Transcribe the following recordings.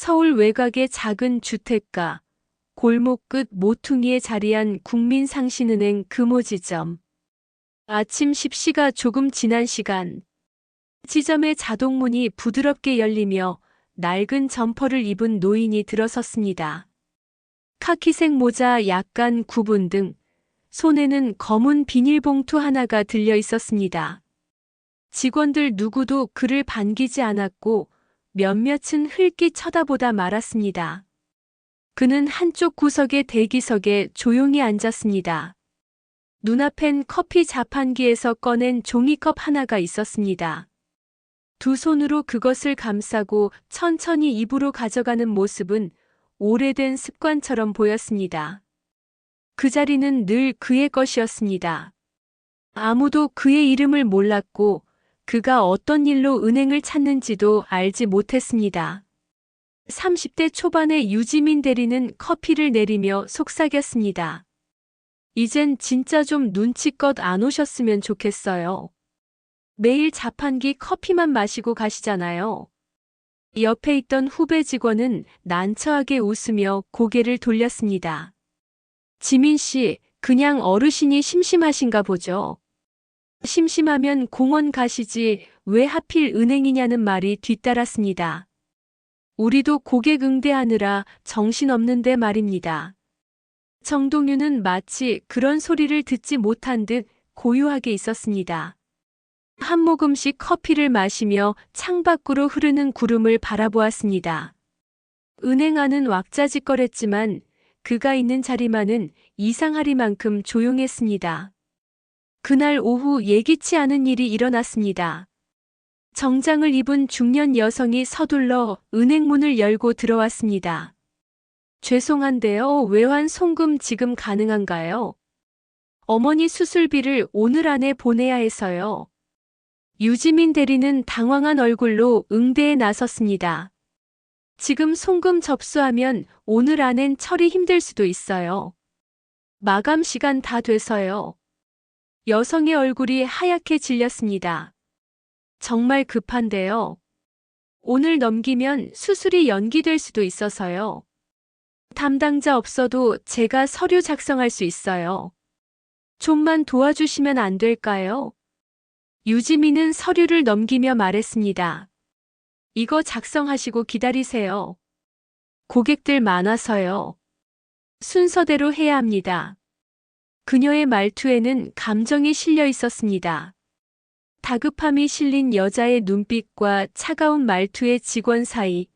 서울 외곽의 작은 주택가, 골목 끝 모퉁이에 자리한 국민상신은행 금호지점. 아침 10시가 조금 지난 시간, 지점의 자동문이 부드럽게 열리며 낡은 점퍼를 입은 노인이 들어섰습니다. 카키색 모자 약간 구분 등 손에는 검은 비닐봉투 하나가 들려 있었습니다. 직원들 누구도 그를 반기지 않았고 몇몇은 흘낏 쳐다보다 말았습니다. 그는 한쪽 구석의 대기석에 조용히 앉았습니다. 눈앞엔 커피 자판기에서 꺼낸 종이컵 하나가 있었습니다. 두 손으로 그것을 감싸고 천천히 입으로 가져가는 모습은 오래된 습관처럼 보였습니다. 그 자리는 늘 그의 것이었습니다. 아무도 그의 이름을 몰랐고 그가 어떤 일로 은행을 찾는지도 알지 못했습니다. 30대 초반의 유지민 대리는 커피를 내리며 속삭였습니다. 이젠 진짜 좀 눈치껏 안 오셨으면 좋겠어요. 매일 자판기 커피만 마시고 가시잖아요. 옆에 있던 후배 직원은 난처하게 웃으며 고개를 돌렸습니다. 지민 씨, 그냥 어르신이 심심하신가 보죠. 심심하면 공원 가시지 왜 하필 은행이냐는 말이 뒤따랐습니다. 우리도 고객 응대하느라 정신없는데 말입니다. 정동윤은 마치 그런 소리를 듣지 못한 듯 고요하게 있었습니다. 한 모금씩 커피를 마시며 창밖으로 흐르는 구름을 바라보았습니다. 은행 안은 왁자지껄했지만 그가 있는 자리만은 이상하리만큼 조용했습니다. 그날 오후 예기치 않은 일이 일어났습니다. 정장을 입은 중년 여성이 서둘러 은행 문을 열고 들어왔습니다. 죄송한데요, 외환 송금 지금 가능한가요? 어머니 수술비를 오늘 안에 보내야 해서요. 유지민 대리는 당황한 얼굴로 응대에 나섰습니다. 지금 송금 접수하면 오늘 안엔 처리 힘들 수도 있어요. 마감 시간 다 돼서요. 여성의 얼굴이 하얗게 질렸습니다. 정말 급한데요. 오늘 넘기면 수술이 연기될 수도 있어서요. 담당자 없어도 제가 서류 작성할 수 있어요. 좀만 도와주시면 안 될까요? 유지민은 서류를 넘기며 말했습니다. 이거 작성하시고 기다리세요. 고객들 많아서요. 순서대로 해야 합니다. 그녀의 말투에는 감정이 실려 있었습니다. 다급함이 실린 여자의 눈빛과 차가운 말투의 직원 사이,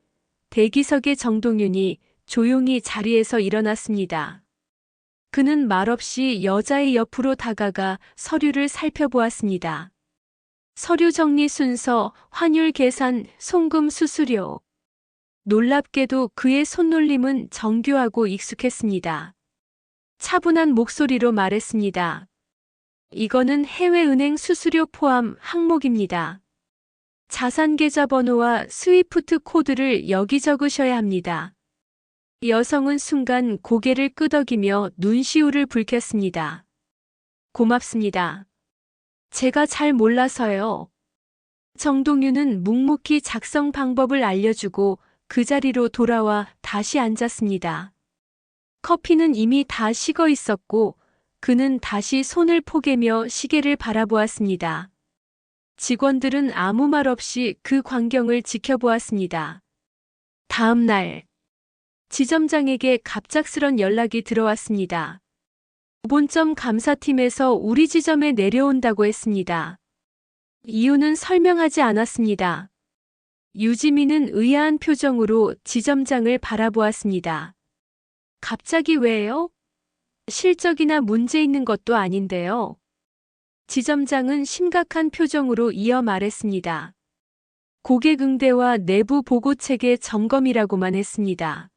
대기석의 정동윤이 조용히 자리에서 일어났습니다. 그는 말없이 여자의 옆으로 다가가 서류를 살펴보았습니다. 서류 정리 순서, 환율 계산, 송금 수수료. 놀랍게도 그의 손놀림은 정교하고 익숙했습니다. 차분한 목소리로 말했습니다. 이거는 해외은행 수수료 포함 항목입니다. 자산계좌번호와 스위프트 코드를 여기 적으셔야 합니다. 여성은 순간 고개를 끄덕이며 눈시울을 붉혔습니다. 고맙습니다. 제가 잘 몰라서요. 정동윤은 묵묵히 작성 방법을 알려주고 그 자리로 돌아와 다시 앉았습니다. 커피는 이미 다 식어 있었고 그는 다시 손을 포개며 시계를 바라보았습니다. 직원들은 아무 말 없이 그 광경을 지켜보았습니다. 다음 날, 지점장에게 갑작스런 연락이 들어왔습니다. 본점 감사팀에서 우리 지점에 내려온다고 했습니다. 이유는 설명하지 않았습니다. 유지민은 의아한 표정으로 지점장을 바라보았습니다. 갑자기 왜요? 실적이나 문제 있는 것도 아닌데요. 지점장은 심각한 표정으로 이어 말했습니다. 고객 응대와 내부 보고 체계 점검이라고만 했습니다.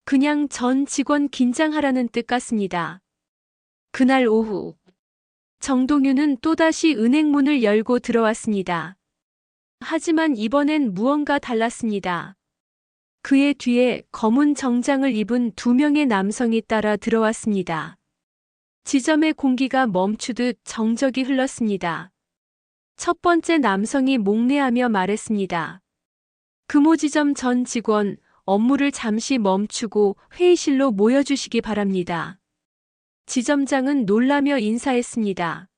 그냥 전 직원 긴장하라는 뜻 같습니다. 그날 오후, 정동윤은 또다시 은행 문을 열고 들어왔습니다. 하지만 이번엔 무언가 달랐습니다. 그의 뒤에 검은 정장을 입은 두 명의 남성이 따라 들어왔습니다. 지점의 공기가 멈추듯 정적이 흘렀습니다. 첫 번째 남성이 목례하며 말했습니다. 금호지점 전 직원, 업무를 잠시 멈추고 회의실로 모여주시기 바랍니다. 지점장은 놀라며 인사했습니다.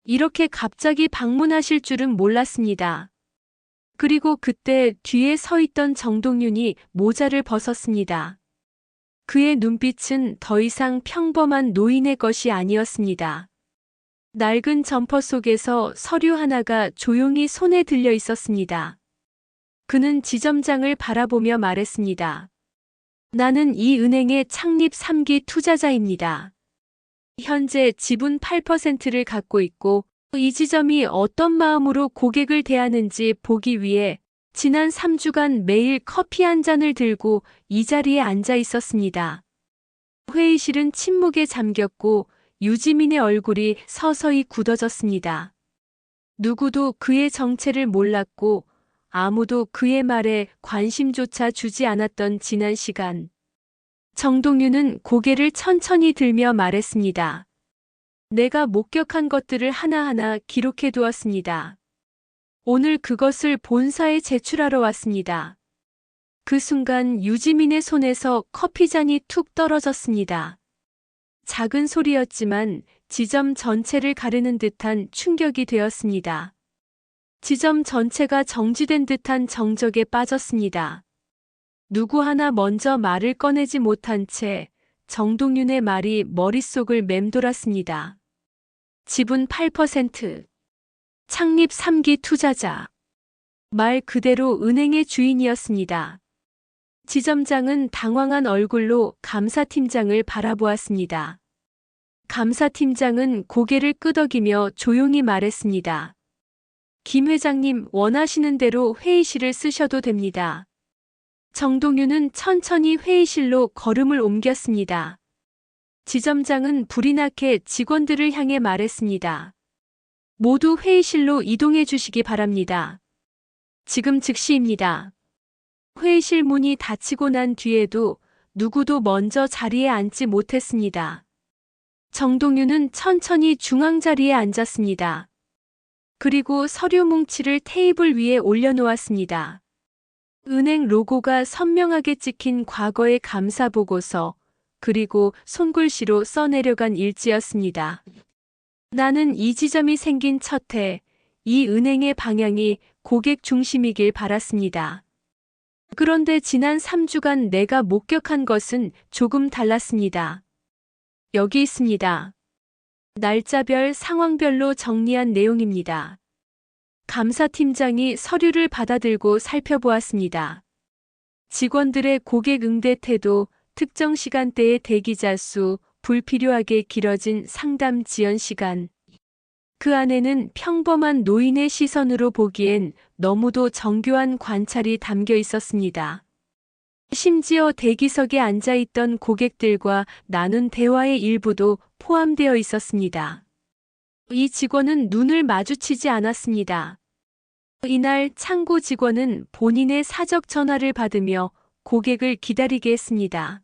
이렇게 갑자기 방문하실 줄은 몰랐습니다. 그리고 그때 뒤에 서 있던 정동윤이 모자를 벗었습니다. 그의 눈빛은 더 이상 평범한 노인의 것이 아니었습니다. 낡은 점퍼 속에서 서류 하나가 조용히 손에 들려 있었습니다. 그는 지점장을 바라보며 말했습니다. 나는 이 은행의 창립 3기 투자자입니다. 현재 지분 8%를 갖고 있고 이 지점이 어떤 마음으로 고객을 대하는지 보기 위해 지난 3주간 매일 커피 한 잔을 들고 이 자리에 앉아 있었습니다. 회의실은 침묵에 잠겼고 유지민의 얼굴이 서서히 굳어졌습니다. 누구도 그의 정체를 몰랐고 아무도 그의 말에 관심조차 주지 않았던 지난 시간. 정동윤은 고개를 천천히 들며 말했습니다. 내가 목격한 것들을 하나하나 기록해 두었습니다. 오늘 그것을 본사에 제출하러 왔습니다. 그 순간 유지민의 손에서 커피잔이 툭 떨어졌습니다. 작은 소리였지만 지점 전체를 가르는 듯한 충격이 되었습니다. 지점 전체가 정지된 듯한 정적에 빠졌습니다. 누구 하나 먼저 말을 꺼내지 못한 채 정동윤의 말이 머릿속을 맴돌았습니다. 지분 8%. 창립 3기 투자자. 말 그대로 은행의 주인이었습니다. 지점장은 당황한 얼굴로 감사팀장을 바라보았습니다. 감사팀장은 고개를 끄덕이며 조용히 말했습니다. 김 회장님 원하시는 대로 회의실을 쓰셔도 됩니다. 정동윤은 천천히 회의실로 걸음을 옮겼습니다. 지점장은 불이 나게 직원들을 향해 말했습니다. 모두 회의실로 이동해 주시기 바랍니다. 지금 즉시입니다. 회의실 문이 닫히고 난 뒤에도 누구도 먼저 자리에 앉지 못했습니다. 정동윤은 천천히 중앙 자리에 앉았습니다. 그리고 서류 뭉치를 테이블 위에 올려놓았습니다. 은행 로고가 선명하게 찍힌 과거의 감사 보고서, 그리고 손글씨로 써내려간 일지였습니다. 나는 이 지점이 생긴 첫 해, 이 은행의 방향이 고객 중심이길 바랐습니다. 그런데 지난 3주간 내가 목격한 것은 조금 달랐습니다. 여기 있습니다. 날짜별, 상황별로 정리한 내용입니다. 감사팀장이 서류를 받아들고 살펴보았습니다. 직원들의 고객 응대 태도, 특정 시간대의 대기자 수, 불필요하게 길어진 상담 지연 시간. 그 안에는 평범한 노인의 시선으로 보기엔 너무도 정교한 관찰이 담겨 있었습니다. 심지어 대기석에 앉아 있던 고객들과 나눈 대화의 일부도 포함되어 있었습니다. 이 직원은 눈을 마주치지 않았습니다. 이날 창고 직원은 본인의 사적 전화를 받으며 고객을 기다리게 했습니다.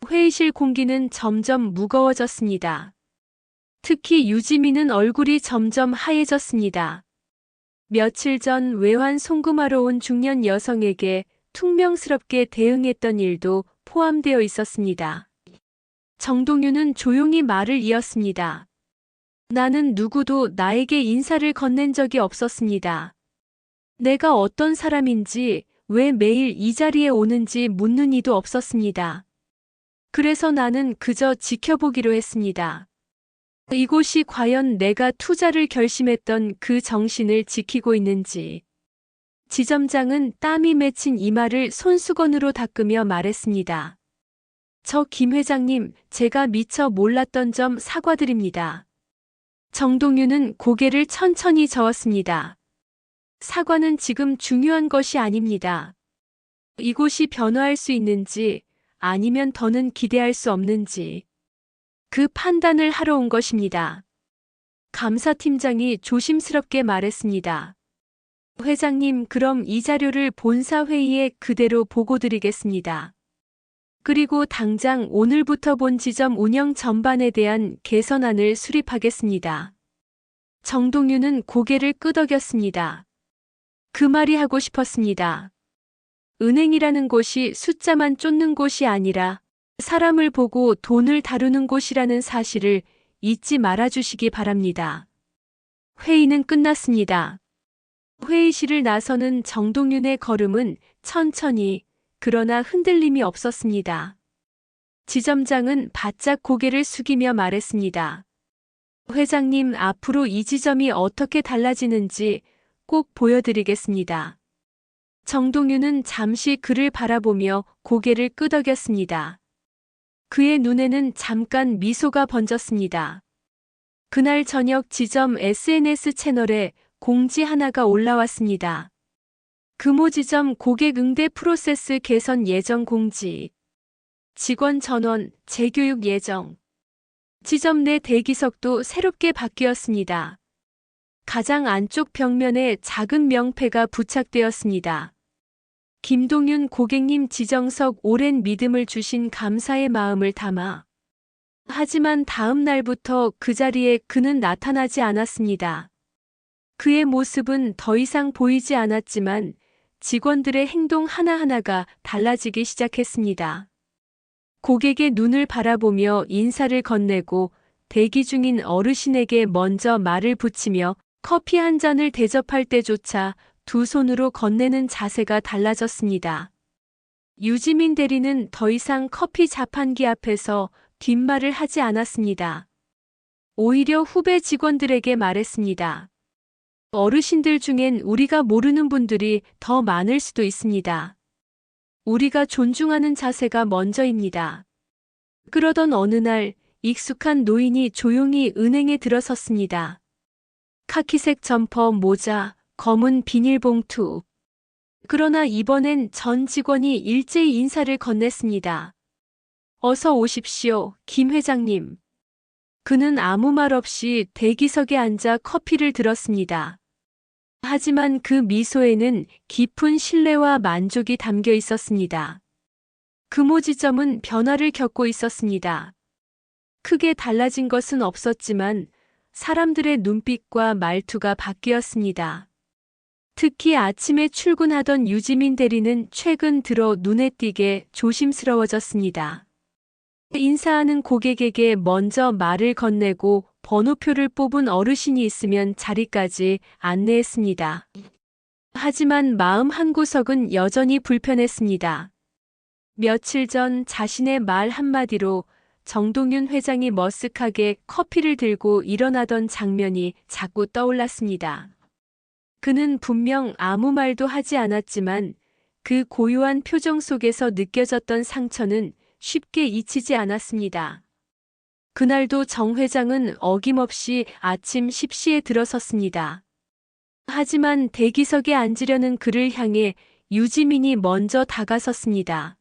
회의실 공기는 점점 무거워졌습니다. 특히 유지민은 얼굴이 점점 하얘졌습니다. 며칠 전 외환 송금하러 온 중년 여성에게 퉁명스럽게 대응했던 일도 포함되어 있었습니다. 정동윤은 조용히 말을 이었습니다. 나는 누구도 나에게 인사를 건넨 적이 없었습니다. 내가 어떤 사람인지, 왜 매일 이 자리에 오는지 묻는 이도 없었습니다. 그래서 나는 그저 지켜보기로 했습니다. 이곳이 과연 내가 투자를 결심했던 그 정신을 지키고 있는지. 지점장은 땀이 맺힌 이마를 손수건으로 닦으며 말했습니다. 저 김 회장님, 제가 미처 몰랐던 점 사과드립니다. 정동윤은 고개를 천천히 저었습니다. 사과는 지금 중요한 것이 아닙니다. 이곳이 변화할 수 있는지, 아니면 더는 기대할 수 없는지. 그 판단을 하러 온 것입니다. 감사팀장이 조심스럽게 말했습니다. 회장님, 그럼 이 자료를 본사 회의에 그대로 보고드리겠습니다. 그리고 당장 오늘부터 본 지점 운영 전반에 대한 개선안을 수립하겠습니다. 정동윤은 고개를 끄덕였습니다. 그 말이 하고 싶었습니다. 은행이라는 곳이 숫자만 쫓는 곳이 아니라 사람을 보고 돈을 다루는 곳이라는 사실을 잊지 말아주시기 바랍니다. 회의는 끝났습니다. 회의실을 나서는 정동윤의 걸음은 천천히, 그러나 흔들림이 없었습니다. 지점장은 바짝 고개를 숙이며 말했습니다. 회장님, 앞으로 이 지점이 어떻게 달라지는지 꼭 보여드리겠습니다. 정동윤은 잠시 그를 바라보며 고개를 끄덕였습니다. 그의 눈에는 잠깐 미소가 번졌습니다. 그날 저녁 지점 SNS 채널에 공지 하나가 올라왔습니다. 금호지점 고객 응대 프로세스 개선 예정 공지. 직원 전원, 재교육 예정. 지점 내 대기석도 새롭게 바뀌었습니다. 가장 안쪽 벽면에 작은 명패가 부착되었습니다. 김동윤 고객님 지정석 오랜 믿음을 주신 감사의 마음을 담아. 하지만 다음 날부터 그 자리에 그는 나타나지 않았습니다. 그의 모습은 더 이상 보이지 않았지만 직원들의 행동 하나하나가 달라지기 시작했습니다. 고객의 눈을 바라보며 인사를 건네고 대기 중인 어르신에게 먼저 말을 붙이며 커피 한 잔을 대접할 때조차 두 손으로 건네는 자세가 달라졌습니다. 유지민 대리는 더 이상 커피 자판기 앞에서 뒷말을 하지 않았습니다. 오히려 후배 직원들에게 말했습니다. 어르신들 중엔 우리가 모르는 분들이 더 많을 수도 있습니다. 우리가 존중하는 자세가 먼저입니다. 그러던 어느 날 익숙한 노인이 조용히 은행에 들어섰습니다. 카키색 점퍼, 모자, 검은 비닐봉투. 그러나 이번엔 전 직원이 일제히 인사를 건넸습니다. 어서 오십시오, 김 회장님. 그는 아무 말 없이 대기석에 앉아 커피를 들었습니다. 하지만 그 미소에는 깊은 신뢰와 만족이 담겨 있었습니다. 금호지점은 변화를 겪고 있었습니다. 크게 달라진 것은 없었지만 사람들의 눈빛과 말투가 바뀌었습니다. 특히 아침에 출근하던 유지민 대리는 최근 들어 눈에 띄게 조심스러워졌습니다. 인사하는 고객에게 먼저 말을 건네고 번호표를 뽑은 어르신이 있으면 자리까지 안내했습니다. 하지만 마음 한구석은 여전히 불편했습니다. 며칠 전 자신의 말 한마디로 정동윤 회장이 머쓱하게 커피를 들고 일어나던 장면이 자꾸 떠올랐습니다. 그는 분명 아무 말도 하지 않았지만 그 고요한 표정 속에서 느껴졌던 상처는 쉽게 잊히지 않았습니다. 그날도 정 회장은 어김없이 아침 10시에 들어섰습니다. 하지만 대기석에 앉으려는 그를 향해 유지민이 먼저 다가섰습니다.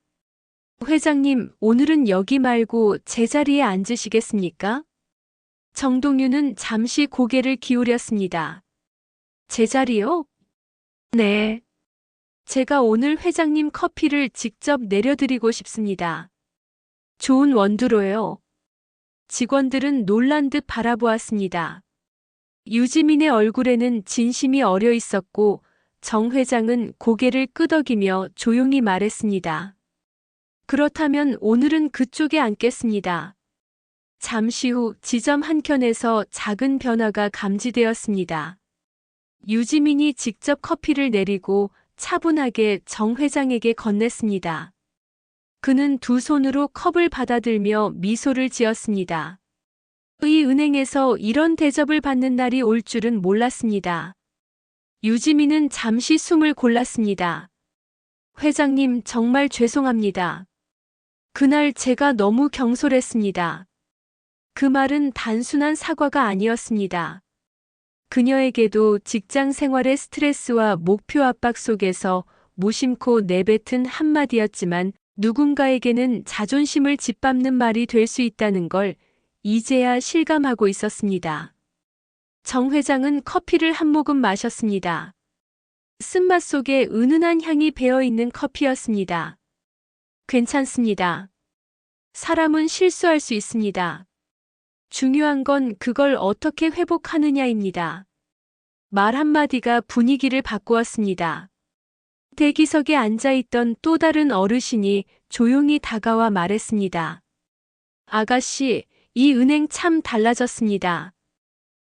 회장님, 오늘은 여기 말고 제 자리에 앉으시겠습니까? 정동윤은 잠시 고개를 기울였습니다. 제 자리요? 네. 제가 오늘 회장님 커피를 직접 내려드리고 싶습니다. 좋은 원두로요. 직원들은 놀란 듯 바라보았습니다. 유지민의 얼굴에는 진심이 어려 있었고 정 회장은 고개를 끄덕이며 조용히 말했습니다. 그렇다면 오늘은 그쪽에 앉겠습니다. 잠시 후 지점 한켠에서 작은 변화가 감지되었습니다. 유지민이 직접 커피를 내리고 차분하게 정 회장에게 건넸습니다. 그는 두 손으로 컵을 받아들며 미소를 지었습니다. 이 은행에서 이런 대접을 받는 날이 올 줄은 몰랐습니다. 유지민은 잠시 숨을 골랐습니다. 회장님, 정말 죄송합니다. 그날 제가 너무 경솔했습니다. 그 말은 단순한 사과가 아니었습니다. 그녀에게도 직장 생활의 스트레스와 목표 압박 속에서 무심코 내뱉은 한마디였지만 누군가에게는 자존심을 짓밟는 말이 될 수 있다는 걸 이제야 실감하고 있었습니다. 정 회장은 커피를 한 모금 마셨습니다. 쓴맛 속에 은은한 향이 배어있는 커피였습니다. 괜찮습니다. 사람은 실수할 수 있습니다. 중요한 건 그걸 어떻게 회복하느냐입니다. 말 한마디가 분위기를 바꾸었습니다. 대기석에 앉아있던 또 다른 어르신이 조용히 다가와 말했습니다. 아가씨, 이 은행 참 달라졌습니다.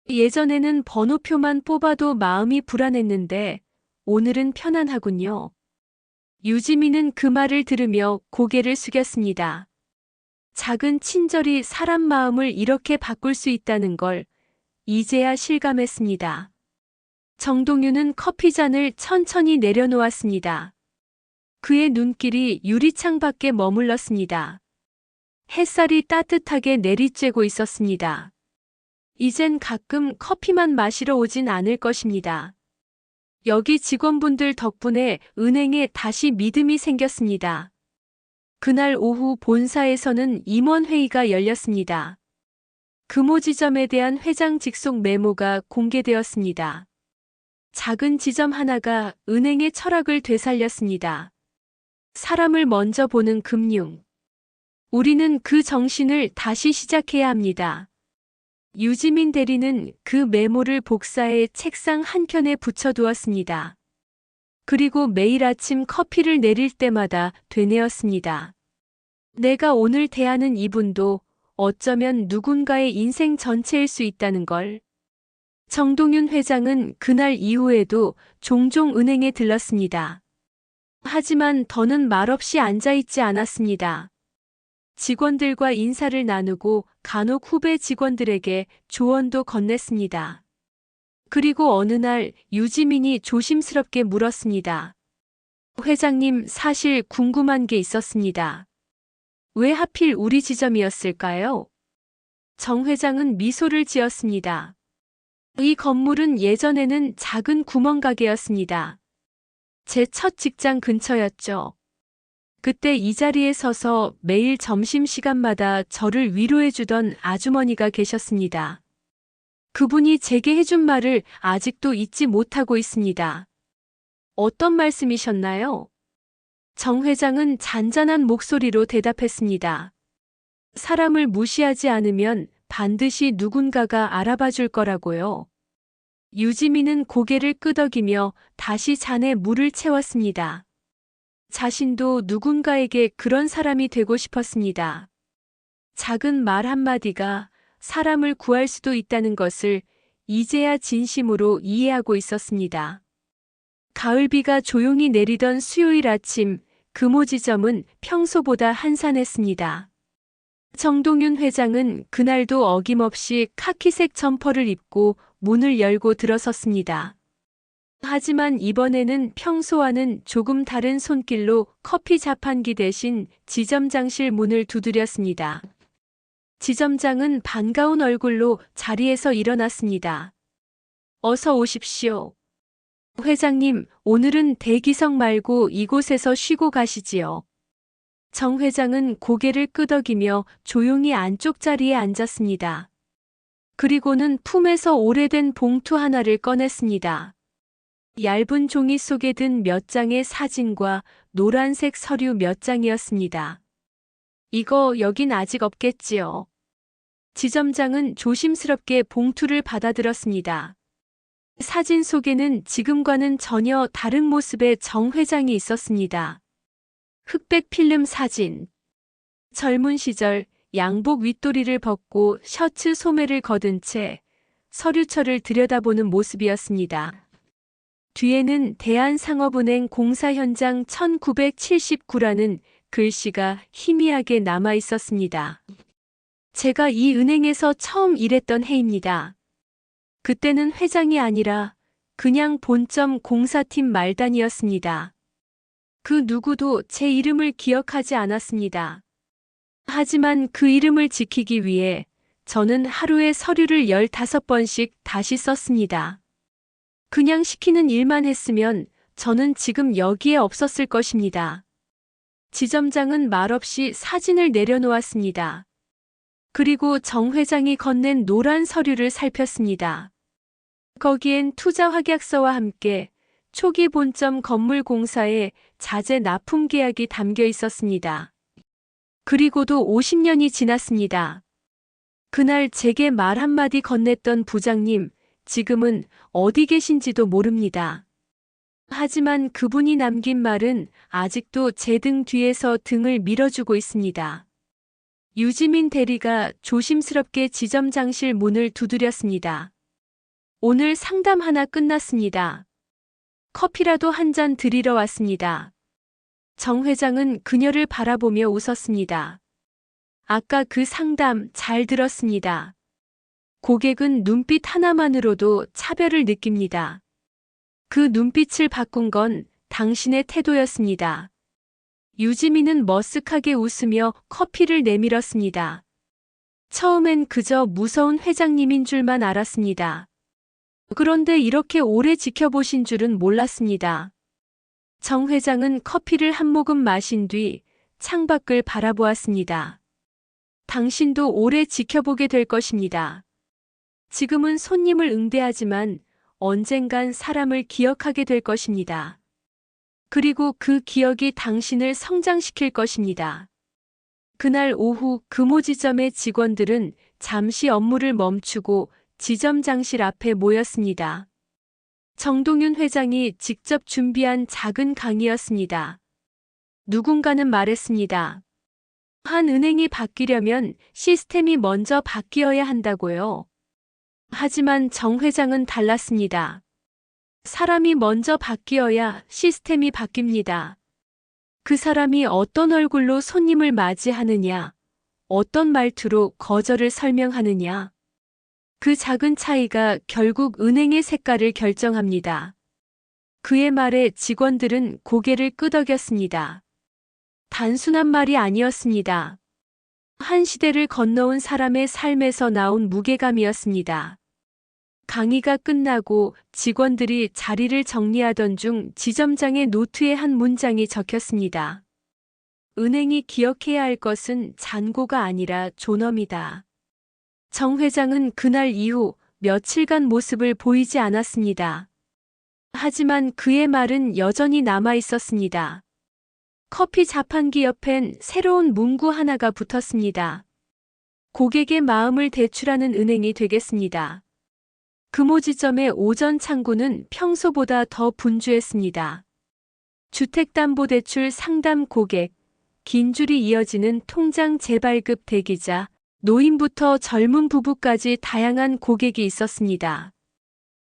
예전에는 번호표만 뽑아도 마음이 불안했는데 오늘은 편안하군요. 유지민은 그 말을 들으며 고개를 숙였습니다. 작은 친절이 사람 마음을 이렇게 바꿀 수 있다는 걸 이제야 실감했습니다. 정동윤은 커피잔을 천천히 내려놓았습니다. 그의 눈길이 유리창 밖에 머물렀습니다. 햇살이 따뜻하게 내리쬐고 있었습니다. 이젠 가끔 커피만 마시러 오진 않을 것입니다. 여기 직원분들 덕분에 은행에 다시 믿음이 생겼습니다. 그날 오후 본사에서는 임원회의가 열렸습니다. 금호 지점에 대한 회장 직속 메모가 공개되었습니다. 작은 지점 하나가 은행의 철학을 되살렸습니다. 사람을 먼저 보는 금융. 우리는 그 정신을 다시 시작해야 합니다. 유지민 대리는 그 메모를 복사해 책상 한켠에 붙여두었습니다. 그리고 매일 아침 커피를 내릴 때마다 되뇌었습니다. 내가 오늘 대하는 이분도 어쩌면 누군가의 인생 전체일 수 있다는 걸. 정동윤 회장은 그날 이후에도 종종 은행에 들렀습니다. 하지만 더는 말없이 앉아있지 않았습니다. 직원들과 인사를 나누고 간혹 후배 직원들에게 조언도 건넸습니다. 그리고 어느 날 유지민이 조심스럽게 물었습니다. 회장님, 사실 궁금한 게 있었습니다. 왜 하필 우리 지점이었을까요? 정 회장은 미소를 지었습니다. 이 건물은 예전에는 작은 구멍가게였습니다. 제 첫 직장 근처였죠. 그때 이 자리에 서서 매일 점심시간마다 저를 위로해주던 아주머니가 계셨습니다. 그분이 제게 해준 말을 아직도 잊지 못하고 있습니다. 어떤 말씀이셨나요? 정 회장은 잔잔한 목소리로 대답했습니다. 사람을 무시하지 않으면 반드시 누군가가 알아봐 줄 거라고요. 유지민은 고개를 끄덕이며 다시 잔에 물을 채웠습니다. 자신도 누군가에게 그런 사람이 되고 싶었습니다. 작은 말 한마디가 사람을 구할 수도 있다는 것을 이제야 진심으로 이해하고 있었습니다. 가을비가 조용히 내리던 수요일 아침, 금호 지점은 평소보다 한산했습니다. 정동윤 회장은 그날도 어김없이 카키색 점퍼를 입고 문을 열고 들어섰습니다. 하지만 이번에는 평소와는 조금 다른 손길로 커피 자판기 대신 지점장실 문을 두드렸습니다. 지점장은 반가운 얼굴로 자리에서 일어났습니다. 어서 오십시오. 회장님, 오늘은 대기석 말고 이곳에서 쉬고 가시지요. 정 회장은 고개를 끄덕이며 조용히 안쪽 자리에 앉았습니다. 그리고는 품에서 오래된 봉투 하나를 꺼냈습니다. 얇은 종이 속에 든 몇 장의 사진과 노란색 서류 몇 장이었습니다. 이거 여긴 아직 없겠지요. 지점장은 조심스럽게 봉투를 받아들었습니다. 사진 속에는 지금과는 전혀 다른 모습의 정 회장이 있었습니다. 흑백 필름 사진. 젊은 시절 양복 윗도리를 벗고 셔츠 소매를 거둔 채 서류철을 들여다보는 모습이었습니다. 뒤에는 대한상업은행 공사 현장 1979라는 글씨가 희미하게 남아 있었습니다. 제가 이 은행에서 처음 일했던 해입니다. 그때는 회장이 아니라 그냥 본점 공사팀 말단이었습니다. 그 누구도 제 이름을 기억하지 않았습니다. 하지만 그 이름을 지키기 위해 저는 하루에 서류를 15번씩 다시 썼습니다. 그냥 시키는 일만 했으면 저는 지금 여기에 없었을 것입니다. 지점장은 말없이 사진을 내려놓았습니다. 그리고 정 회장이 건넨 노란 서류를 살폈습니다. 거기엔 투자 확약서와 함께 초기 본점 건물 공사의 자재 납품 계약이 담겨 있었습니다. 그리고도 50년이 지났습니다. 그날 제게 말 한마디 건넸던 부장님, 지금은 어디 계신지도 모릅니다. 하지만 그분이 남긴 말은 아직도 제 등 뒤에서 등을 밀어주고 있습니다. 유지민 대리가 조심스럽게 지점장실 문을 두드렸습니다. 오늘 상담 하나 끝났습니다. 커피라도 한 잔 드리러 왔습니다. 정 회장은 그녀를 바라보며 웃었습니다. 아까 그 상담 잘 들었습니다. 고객은 눈빛 하나만으로도 차별을 느낍니다. 그 눈빛을 바꾼 건 당신의 태도였습니다. 유지민은 머쓱하게 웃으며 커피를 내밀었습니다. 처음엔 그저 무서운 회장님인 줄만 알았습니다. 그런데 이렇게 오래 지켜보신 줄은 몰랐습니다. 정 회장은 커피를 한 모금 마신 뒤 창밖을 바라보았습니다. 당신도 오래 지켜보게 될 것입니다. 지금은 손님을 응대하지만 언젠간 사람을 기억하게 될 것입니다. 그리고 그 기억이 당신을 성장시킬 것입니다. 그날 오후 금호지점의 직원들은 잠시 업무를 멈추고 지점장실 앞에 모였습니다. 정동윤 회장이 직접 준비한 작은 강의였습니다. 누군가는 말했습니다. 한 은행이 바뀌려면 시스템이 먼저 바뀌어야 한다고요. 하지만 정 회장은 달랐습니다. 사람이 먼저 바뀌어야 시스템이 바뀝니다. 그 사람이 어떤 얼굴로 손님을 맞이하느냐, 어떤 말투로 거절을 설명하느냐. 그 작은 차이가 결국 은행의 색깔을 결정합니다. 그의 말에 직원들은 고개를 끄덕였습니다. 단순한 말이 아니었습니다. 한 시대를 건너온 사람의 삶에서 나온 무게감이었습니다. 강의가 끝나고 직원들이 자리를 정리하던 중 지점장의 노트에 한 문장이 적혔습니다. 은행이 기억해야 할 것은 잔고가 아니라 존엄이다. 정 회장은 그날 이후 며칠간 모습을 보이지 않았습니다. 하지만 그의 말은 여전히 남아 있었습니다. 커피 자판기 옆엔 새로운 문구 하나가 붙었습니다. 고객의 마음을 대출하는 은행이 되겠습니다. 금호지점의 오전 창구는 평소보다 더 분주했습니다. 주택담보대출 상담 고객, 긴 줄이 이어지는 통장 재발급 대기자, 노인부터 젊은 부부까지 다양한 고객이 있었습니다.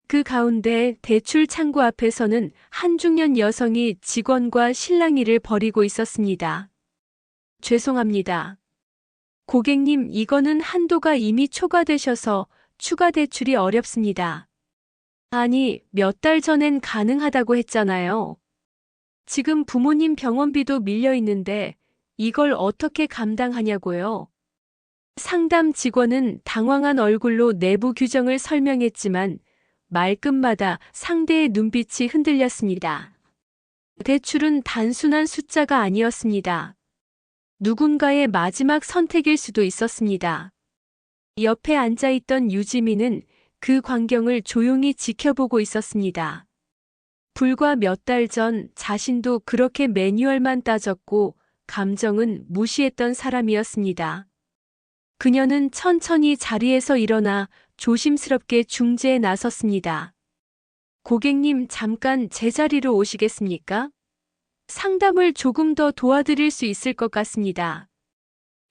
그 가운데 대출 창구 앞에서는 한 중년 여성이 직원과 실랑이를 벌이고 있었습니다. 죄송합니다. 고객님, 이거는 한도가 이미 초과되셔서 추가 대출이 어렵습니다. 아니, 몇 달 전엔 가능하다고 했잖아요. 지금 부모님 병원비도 밀려 있는데 이걸 어떻게 감당하냐고요. 상담 직원은 당황한 얼굴로 내부 규정을 설명했지만 말끝마다 상대의 눈빛이 흔들렸습니다. 대출은 단순한 숫자가 아니었습니다. 누군가의 마지막 선택일 수도 있었습니다. 옆에 앉아있던 유지민은 그 광경을 조용히 지켜보고 있었습니다. 불과 몇 달 전 자신도 그렇게 매뉴얼만 따졌고 감정은 무시했던 사람이었습니다. 그녀는 천천히 자리에서 일어나 조심스럽게 중재에 나섰습니다. 고객님, 잠깐 제 자리로 오시겠습니까? 상담을 조금 더 도와드릴 수 있을 것 같습니다.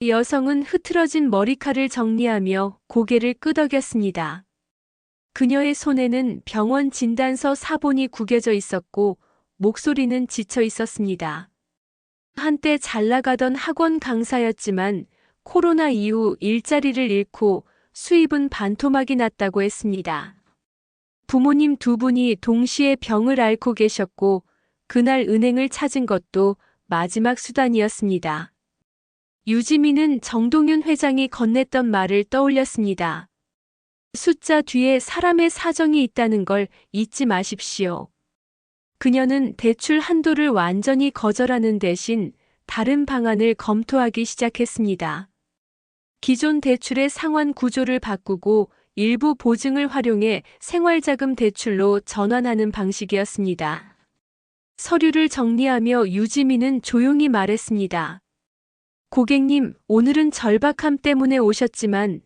여성은 흐트러진 머리칼을 정리하며 고개를 끄덕였습니다. 그녀의 손에는 병원 진단서 사본이 구겨져 있었고 목소리는 지쳐 있었습니다. 한때 잘 나가던 학원 강사였지만 코로나 이후 일자리를 잃고 수입은 반토막이 났다고 했습니다. 부모님 두 분이 동시에 병을 앓고 계셨고 그날 은행을 찾은 것도 마지막 수단이었습니다. 유지민은 정동윤 회장이 건넸던 말을 떠올렸습니다. 숫자 뒤에 사람의 사정이 있다는 걸 잊지 마십시오. 그녀는 대출 한도를 완전히 거절하는 대신 다른 방안을 검토하기 시작했습니다. 기존 대출의 상환 구조를 바꾸고 일부 보증을 활용해 생활자금 대출로 전환하는 방식이었습니다. 서류를 정리하며 유지민은 조용히 말했습니다. 고객님, 오늘은 절박함 때문에 오셨지만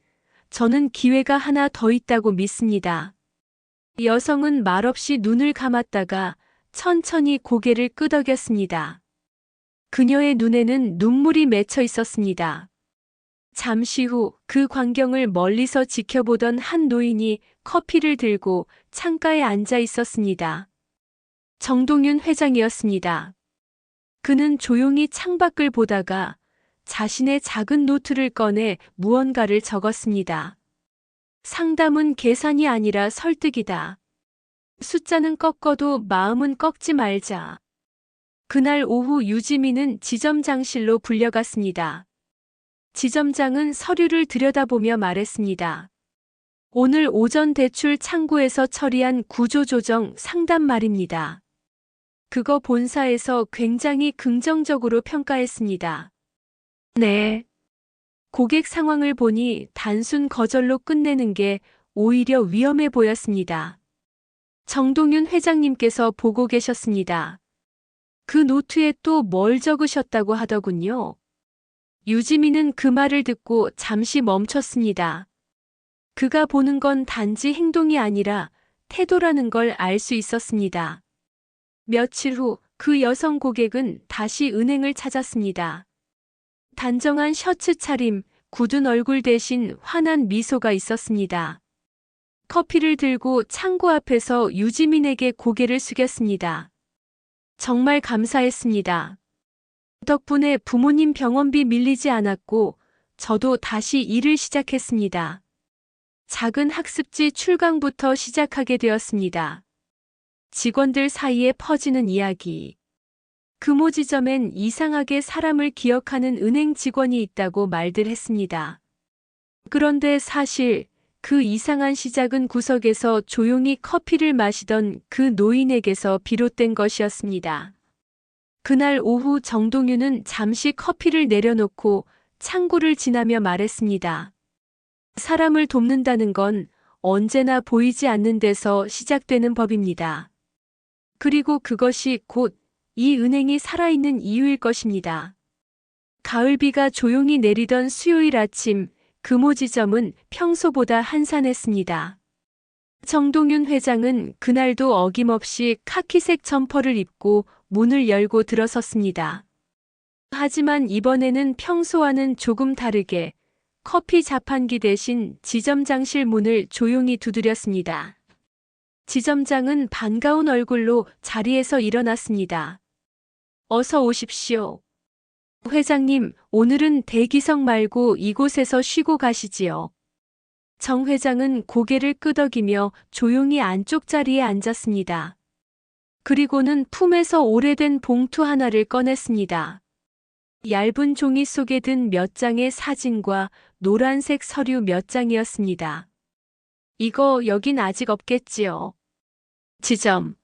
저는 기회가 하나 더 있다고 믿습니다. 여성은 말없이 눈을 감았다가 천천히 고개를 끄덕였습니다. 그녀의 눈에는 눈물이 맺혀 있었습니다. 잠시 후 그 광경을 멀리서 지켜보던 한 노인이 커피를 들고 창가에 앉아 있었습니다. 정동윤 회장이었습니다. 그는 조용히 창밖을 보다가 자신의 작은 노트를 꺼내 무언가를 적었습니다. 상담은 계산이 아니라 설득이다. 숫자는 꺾어도 마음은 꺾지 말자. 그날 오후 유지민은 지점장실로 불려갔습니다. 지점장은 서류를 들여다보며 말했습니다. 오늘 오전 대출 창구에서 처리한 구조조정 상담 말입니다. 그거 본사에서 굉장히 긍정적으로 평가했습니다. 네. 고객 상황을 보니 단순 거절로 끝내는 게 오히려 위험해 보였습니다. 정동윤 회장님께서 보고 계셨습니다. 그 노트에 또 뭘 적으셨다고 하더군요. 유지민은 그 말을 듣고 잠시 멈췄습니다. 그가 보는 건 단지 행동이 아니라 태도라는 걸 알 수 있었습니다. 며칠 후 그 여성 고객은 다시 은행을 찾았습니다. 단정한 셔츠 차림, 굳은 얼굴 대신 환한 미소가 있었습니다. 커피를 들고 창구 앞에서 유지민에게 고개를 숙였습니다. 정말 감사했습니다. 덕분에 부모님 병원비 밀리지 않았고 저도 다시 일을 시작했습니다. 작은 학습지 출강부터 시작하게 되었습니다. 직원들 사이에 퍼지는 이야기. 금오지점엔 이상하게 사람을 기억하는 은행 직원이 있다고 말들 했습니다. 그런데 사실 그 이상한 시작은 구석에서 조용히 커피를 마시던 그 노인에게서 비롯된 것이었습니다. 그날 오후 정동윤은 잠시 커피를 내려놓고 창구를 지나며 말했습니다. 사람을 돕는다는 건 언제나 보이지 않는 데서 시작되는 법입니다. 그리고 그것이 곧 이 은행이 살아있는 이유일 것입니다. 가을비가 조용히 내리던 수요일 아침, 금오지점은 평소보다 한산했습니다. 정동윤 회장은 그날도 어김없이 카키색 점퍼를 입고 문을 열고 들어섰습니다. 하지만 이번에는 평소와는 조금 다르게 커피 자판기 대신 지점장실 문을 조용히 두드렸습니다. 지점장은 반가운 얼굴로 자리에서 일어났습니다. 어서 오십시오. 회장님, 오늘은 대기석 말고 이곳에서 쉬고 가시지요. 정 회장은 고개를 끄덕이며 조용히 안쪽 자리에 앉았습니다. 그리고는 품에서 오래된 봉투 하나를 꺼냈습니다. 얇은 종이 속에 든 몇 장의 사진과 노란색 서류 몇 장이었습니다. 이거 여긴 아직 없겠지요. 지점.